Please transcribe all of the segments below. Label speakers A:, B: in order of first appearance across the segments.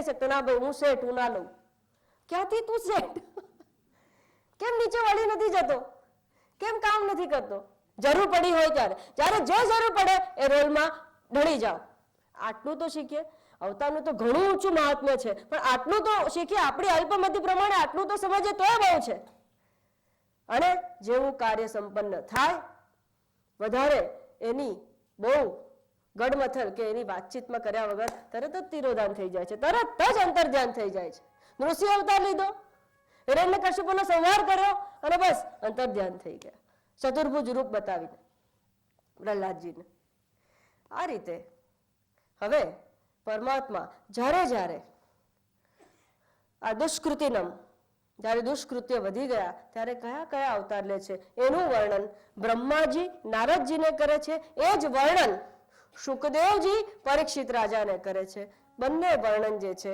A: કહી શકતો ના ભાઈ હું શેઠ, હું ના લઉં. ક્યાંથી તું શેઠ? કેમ નીચે વળી નથી જતો? કેમ કામ નથી કરતો? જરૂર પડી હોય ત્યારે, જ્યારે જે જરૂર પડે એ રોલમાં ઢળી જાઓ. આટલું તો શીખીએ. અવતારનું તો ઘણું ઊંચું મહાત્મ્ય છે, પણ આટલું તો શીખીએ. આપણી અલ્પમતિ પ્રમાણે આટલું તો સમજીએ તોય બહુ છે. અને જેવું કાર્ય સંપન્ન થાય, વધારે એની બહુ ગડમથલ કે એની વાતચીતમાં કર્યા વગર તરત જ તિરોધાન થઈ જાય છે, તરત જ અંતર્ધ્યાન થઈ જાય છે. નૃસિંહ અવતાર લીધો, હિરણ્યકશ્યપુનો સંહાર કર્યો અને બસ અંતર્ધ્યાન થઈ ગયા, ચતુર્ભુજ રૂપ બતાવીને પ્રહલાદજીને. આ રીતે હવે પરમાત્મા જ્યારે જ્યારે આ દુષ્કૃતિનમ, જ્યારે દુષ્કૃત્ય વધી ગયા ત્યારે કયા કયા અવતાર લે છે એનું વર્ણન બ્રહ્માજી નારદજીને કરે છે. એ જ વર્ણન શુકદેવજી પરીક્ષિત રાજાને કરે છે. બંને વર્ણન જે છે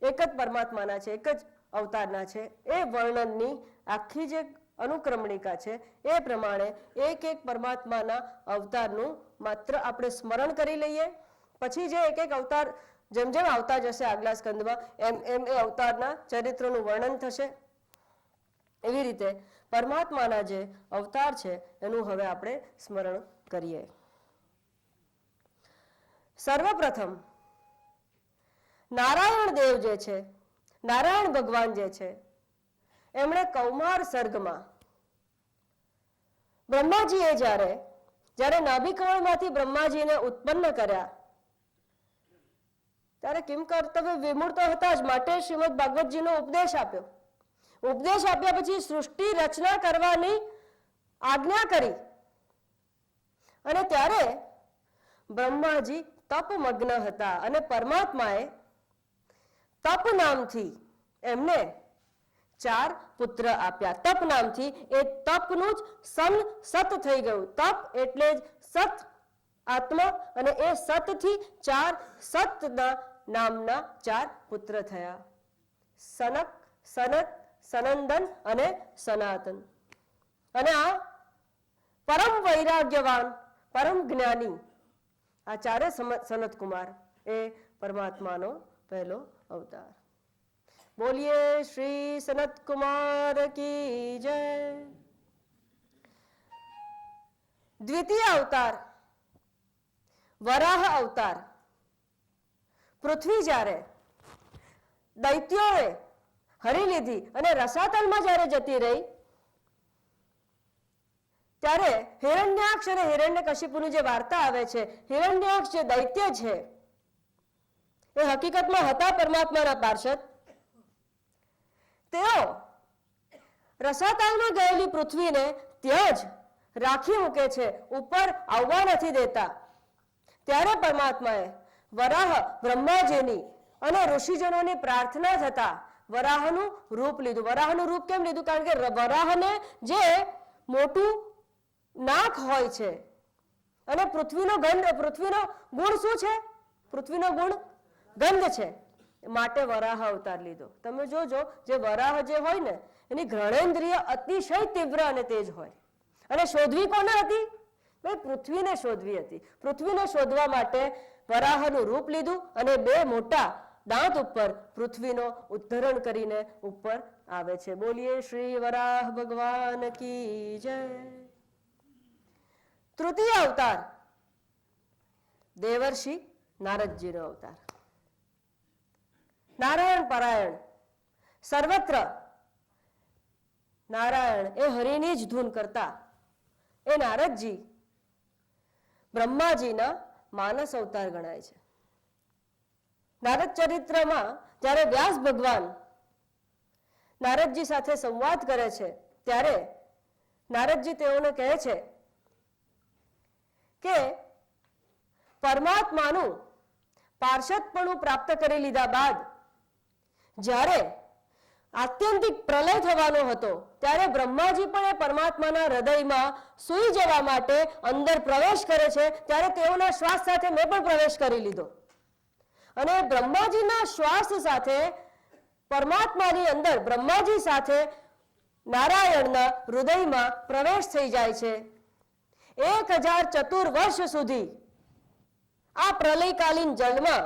A: એક જ પરમાત્માના છે, એક જ અવતારના છે. એ વર્ણનની આખી જે અનુક્રમણિકા છે એ પ્રમાણે એક એક પરમાત્માના અવતારનું માત્ર આપણે સ્મરણ કરી લઈએ. પછી જે એક એક અવતાર જેમ જેમ આવતા જશે આગલા સ્કંદમાં એમ એમ એ અવતારના ચરિત્રનું વર્ણન થશે. એવી રીતે પરમાત્માના જે અવતાર છે એનું હવે આપણે સ્મરણ કરીએ. સર્વપ્રથમ નારાયણ દેવ જે છે, નારાયણ ભગવાન જે છે, એમણે કૌમાર સર્ગમાં બ્રહ્માજીએ જ્યારે નાભિકમળમાંથી બ્રહ્માજીને ઉત્પન્ન કર્યા ત્યારે કિમ કર્તવ્ય વિમૂઢ હતા જ, માટે શ્રીમદ ભાગવતજીનો ઉપદેશ આપ્યો. ઉપદેશ આપ્યા પછી સૃષ્ટિ રચના કરવાની આજ્ઞા કરી અને ત્યારે બ્રહ્માજી તપમગ્ન હતા અને પરમાત્માએ તપ નામથી એમને 4 પુત્ર આપ્યા. તપ નામથી એ તપનું જ સત થઈ ગયું. તપ એટલે જ સત આત્મા અને એ સતથી 4 સતના નામના 4 પુત્ર થયા. સનક, સનત, સનંદન અને સનાતન. અને આ પરમ વૈરાગ્યવાન, પરમ જ્ઞાની આ 4 સનત કુમાર એ પરમાત્માનો પહેલો અવતાર. બોલીએ શ્રી સનત કુમાર કી જય. દ્વિતીય અવતાર વરાહ અવતાર. પૃથ્વી જ્યારે દૈત્યોએ હરી લીધી અને રસાતલમાં જ્યારે જતી રહી ત્યારે હિરણ્યાક્ષ અને હિરણ્યકશિપુની જે વાર્તા આવે છે, હિરણ્યાક્ષ જે દૈત્ય છે એ હકીકતમાં હતા પરમાત્માના પાર્ષદ. તેઓ રસાતલમાં ગયેલી પૃથ્વીને ત્યાં જ રાખી મૂકે છે, ઉપર આવવા નથી દેતા. ત્યારે પરમાત્માએ વરાહ બ્રહ્માજીની અને ઋષિજનોની પ્રાર્થના થતા વરાહનું રૂપ લીધું. વરાહનું રૂપ કેમ લીધું? કારણ કે વરાહને જે મોટું નાક હોય છે અને પૃથ્વીનો ગુણ શું છે? પૃથ્વીનો ગુણ ગંધ છે, માટે વરાહ અવતાર લીધો. તમે જોજો જે વરાહ જે હોય ને એની ઘ્રાણેન્દ્રિય અતિશય તીવ્ર અને તેજ હોય. અને શોધવી કોને હતી? ભાઈ પૃથ્વીને શોધવી હતી. પૃથ્વીને શોધવા માટે વરાહનું રૂપ લીધું અને 2 મોટા દાંત ઉપર પૃથ્વીનો ઉદ્ધરણ કરીને ઉપર આવે છે. બોલીએ શ્રી વરાહ ભગવાન કી જય. તૃતીય અવતાર દેવર્ષિ નારદજીનો અવતાર. નારાયણ પરાયણ, સર્વત્ર નારાયણ એ હરિની જ ધૂન કરતા એ નારદજી બ્રહ્માજીના માનસ અવતાર ગણાય છે. નારદ ચરિત્રમાં જ્યારે વ્યાસ ભગવાન નારદજી સાથે સંવાદ કરે છે ત્યારે નારદજી તેઓને કહે છે કે પરમાત્માનું પાર્ષદપણું પ્રાપ્ત કરી લીધા બાદ જ્યારે આત્યંતિક પ્રલય થવાનો હતો ત્યારે બ્રહ્માજી પણ એ પરમાત્માના હૃદયમાં સૂઈ જવા માટે અંદર પ્રવેશ કરે છે. ત્યારે તેઓના શ્વાસ સાથે મેં પણ પ્રવેશ કરી લીધો અને બ્રહ્માજીના શ્વાસ સાથે પરમાત્માની અંદર બ્રહ્માજી સાથે નારાયણના હૃદયમાં પ્રવેશ થઈ જાય છે. 1000 ચતુર્વર્ષ સુધી આ પ્રલયકાલીન જળમાં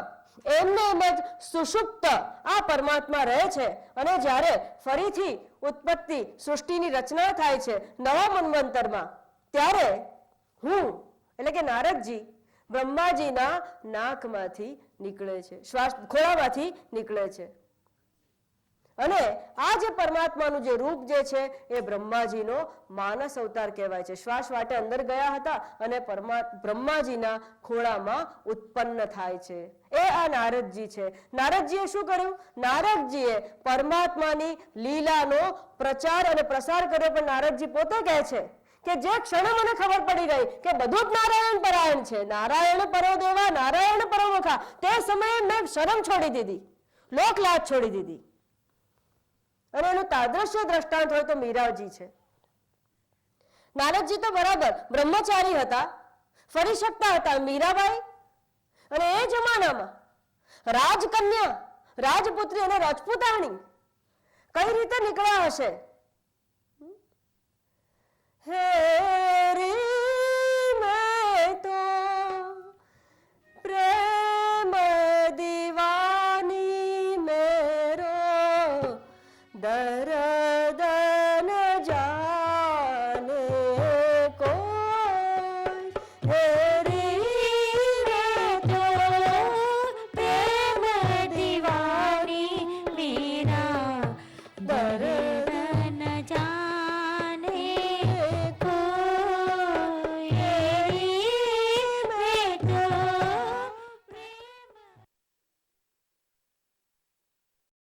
A: એમને એમ જ સુષુપ્ત આ પરમાત્મા રહે છે. અને જ્યારે ફરીથી ઉત્પત્તિ સૃષ્ટિની રચના થાય છે નવા મન્વંતરમાં, ત્યારે હું એટલે કે નારદજી બ્રહ્માજીના નાકમાંથી નીકળે છે, શ્વાસ ખોળામાંથી નીકળે છે. અને આ જે પરમાત્માનું જે રૂપ જે છે એ બ્રહ્માજીનો માનસ અવતાર કહેવાય છે. શ્વાસ વાટે અંદર ગયા હતા અને બ્રહ્માજીના ખોળામાં ઉત્પન્ન થાય છે. એ આ નારદજી છે. નારદજીએ શું કર્યું? નારદજીએ પરમાત્માની લીલાનો પ્રચાર અને પ્રસાર કર્યો. પણ નારદજી પોતે કહે છે કે જે ક્ષણે મને ખબર પડી ગઈ કે બધું જ નારાયણ પરાયણ છે, નારાયણ પરો દેવા નારાયણ પરો મુખા, તે સમયે મેં શરમ છોડી દીધી, લોકલાજ છોડી દીધી. અને એનું તાદ્રશ્ય દ્રષ્ટાંત હોય તો મીરાજી છે. નારદજી તો બરાબર બ્રહ્મચારી હતા, ફરી શકતા હતા. મીરાબાઈ અને એ જમાનામાં રાજકન્યા, રાજપુત્રી અને રાજપૂતાણી કઈ રીતે નીકળ્યા હશે? હે રે